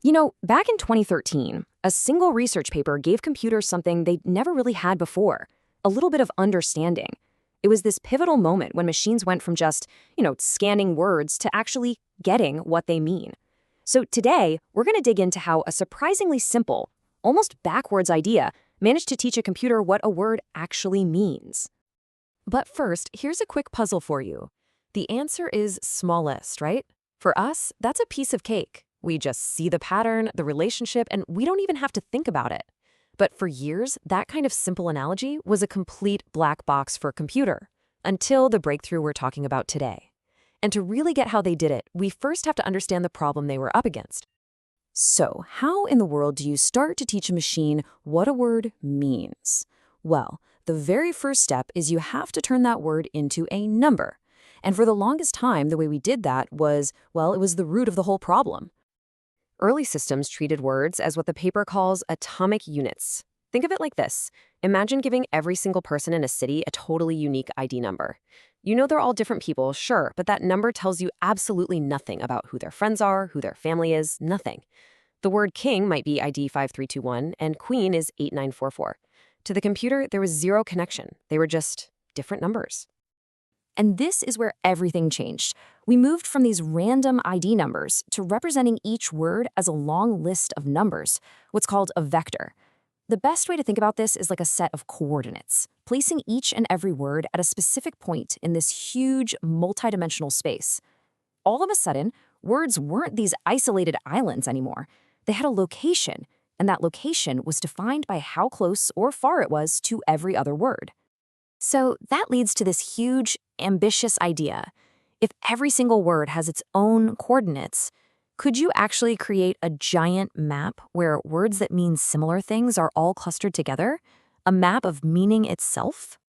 Back in 2013, a single research paper gave computers something they'd never really had before, a little bit of understanding. It was this pivotal moment when machines went from just, scanning words to actually getting what they mean. So today, we're going to dig into how a surprisingly simple, almost backwards idea managed to teach a computer what a word actually means. But first, here's a quick puzzle for you. The answer is smallest, right? For us, that's a piece of cake. We just see the pattern, the relationship, and we don't even have to think about it. But for years, that kind of simple analogy was a complete black box for a computer, until the breakthrough we're talking about today. And to really get how they did it, we first have to understand the problem they were up against. So, how in the world do you start to teach a machine what a word means? Well, the very first step is you have to turn that word into a number. And for the longest time, the way we did that was, it was the root of the whole problem. Early systems treated words as what the paper calls atomic units. Think of it like this. Imagine giving every single person in a city a totally unique ID number. They're all different people, sure, but that number tells you absolutely nothing about who their friends are, who their family is, nothing. The word king might be ID 5321 and queen is 8944. To the computer, there was zero connection. They were just different numbers. And this is where everything changed. We moved from these random ID numbers to representing each word as a long list of numbers, what's called a vector. The best way to think about this is like a set of coordinates, placing each and every word at a specific point in this huge, multidimensional space. All of a sudden, words weren't these isolated islands anymore. They had a location, and that location was defined by how close or far it was to every other word. So that leads to this huge, ambitious idea. If every single word has its own coordinates, could you actually create a giant map where words that mean similar things are all clustered together? A map of meaning itself?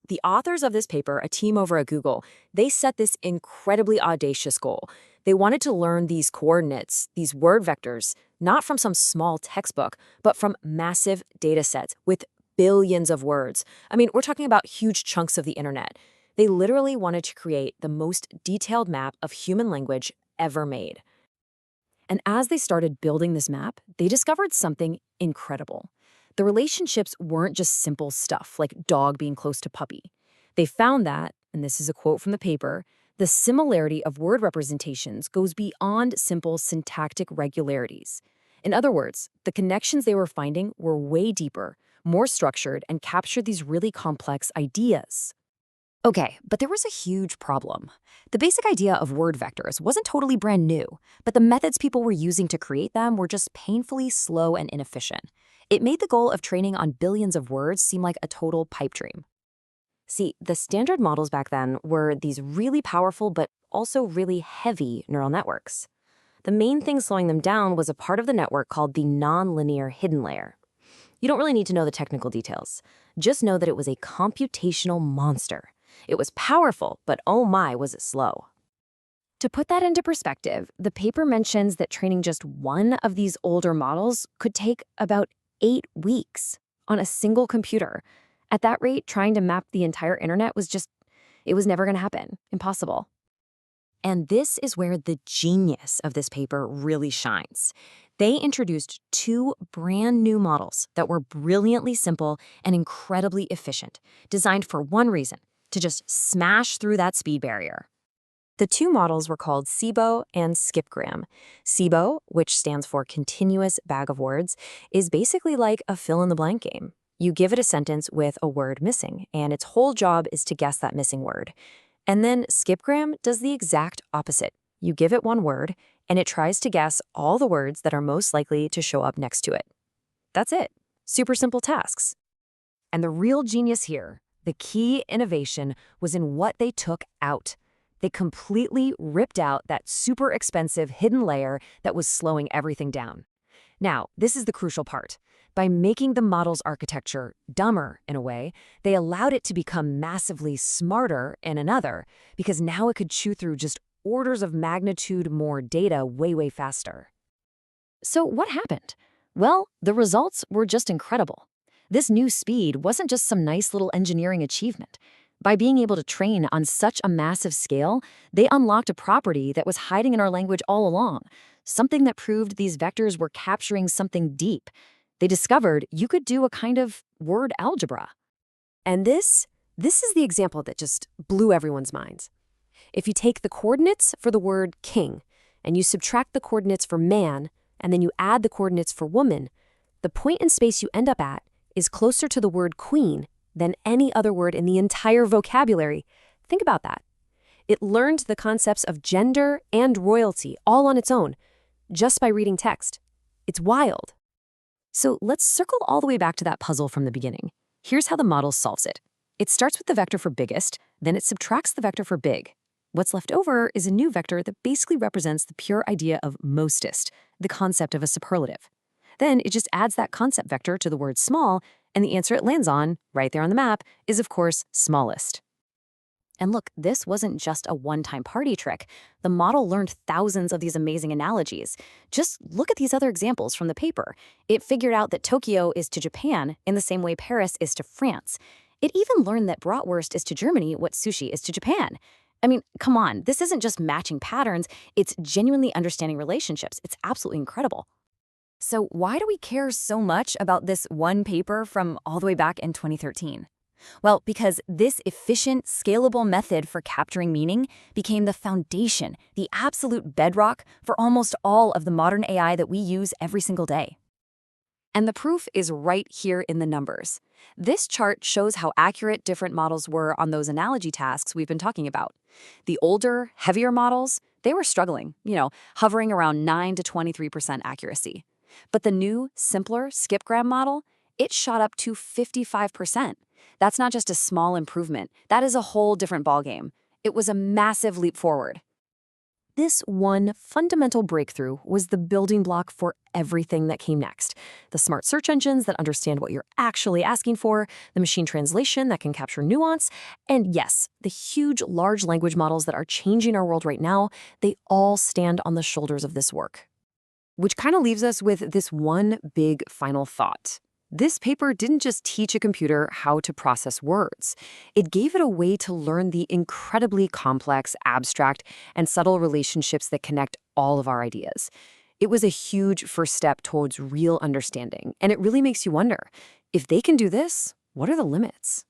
The authors of this paper, a team over at Google, they set this incredibly audacious goal. They wanted to learn these coordinates, these word vectors, not from some small textbook, but from massive data sets with billions of words. We're talking about huge chunks of the internet. They literally wanted to create the most detailed map of human language ever made. And as they started building this map, they discovered something incredible. The relationships weren't just simple stuff like dog being close to puppy. They found that, and this is a quote from the paper, the similarity of word representations goes beyond simple syntactic regularities. In other words, the connections they were finding were way deeper, more structured, and captured these really complex ideas. Okay, but there was a huge problem. The basic idea of word vectors wasn't totally brand new, but the methods people were using to create them were just painfully slow and inefficient. It made the goal of training on billions of words seem like a total pipe dream. See, the standard models back then were these really powerful but also really heavy neural networks. The main thing slowing them down was a part of the network called the nonlinear hidden layer. You don't really need to know the technical details. Just know that it was a computational monster. It was powerful, but oh my, was it slow. To put that into perspective, the paper mentions that training just one of these older models could take about 8 weeks on a single computer. At that rate, trying to map the entire internet it was never going to happen. Impossible. And this is where the genius of this paper really shines. They introduced 2 brand new models that were brilliantly simple and incredibly efficient, designed for one reason, to just smash through that speed barrier. The 2 models were called SIBO and Skipgram. SIBO, which stands for Continuous Bag of Words, is basically like a fill-in-the-blank game. You give it a sentence with a word missing, and its whole job is to guess that missing word. And then Skipgram does the exact opposite. You give it one word, and it tries to guess all the words that are most likely to show up next to it. That's it. Super simple tasks. And the real genius here, the key innovation, was in what they took out. They completely ripped out that super expensive hidden layer that was slowing everything down. Now, this is the crucial part. By making the model's architecture dumber in a way, they allowed it to become massively smarter in another, because now it could chew through just orders of magnitude more data way, way faster. So what happened? Well, the results were just incredible. This new speed wasn't just some nice little engineering achievement. By being able to train on such a massive scale, they unlocked a property that was hiding in our language all along, something that proved these vectors were capturing something deep. They discovered you could do a kind of word algebra. And this is the example that just blew everyone's minds. If you take the coordinates for the word king, and you subtract the coordinates for man, and then you add the coordinates for woman, the point in space you end up at is closer to the word queen than any other word in the entire vocabulary. Think about that. It learned the concepts of gender and royalty all on its own, just by reading text. It's wild. So let's circle all the way back to that puzzle from the beginning. Here's how the model solves it. It starts with the vector for biggest, then it subtracts the vector for big. What's left over is a new vector that basically represents the pure idea of mostest, the concept of a superlative. Then it just adds that concept vector to the word small, and the answer it lands on, right there on the map, is of course smallest. And look, this wasn't just a one-time party trick. The model learned thousands of these amazing analogies. Just look at these other examples from the paper. It figured out that Tokyo is to Japan in the same way Paris is to France. It even learned that bratwurst is to Germany what sushi is to Japan. I mean, come on, this isn't just matching patterns, it's genuinely understanding relationships. It's absolutely incredible. So why do we care so much about this one paper from all the way back in 2013? Well, because this efficient, scalable method for capturing meaning became the foundation, the absolute bedrock for almost all of the modern AI that we use every single day. And the proof is right here in the numbers. This chart shows how accurate different models were on those analogy tasks we've been talking about. The older, heavier models, they were struggling, hovering around 9 to 23% accuracy. But the new, simpler skipgram model, it shot up to 55%. That's not just a small improvement. That is a whole different ballgame. It was a massive leap forward. This one fundamental breakthrough was the building block for everything that came next. The smart search engines that understand what you're actually asking for, the machine translation that can capture nuance, and yes, the huge large language models that are changing our world right now, they all stand on the shoulders of this work. Which kind of leaves us with this one big final thought. This paper didn't just teach a computer how to process words. It gave it a way to learn the incredibly complex, abstract, and subtle relationships that connect all of our ideas. It was a huge first step towards real understanding, and it really makes you wonder, if they can do this, what are the limits?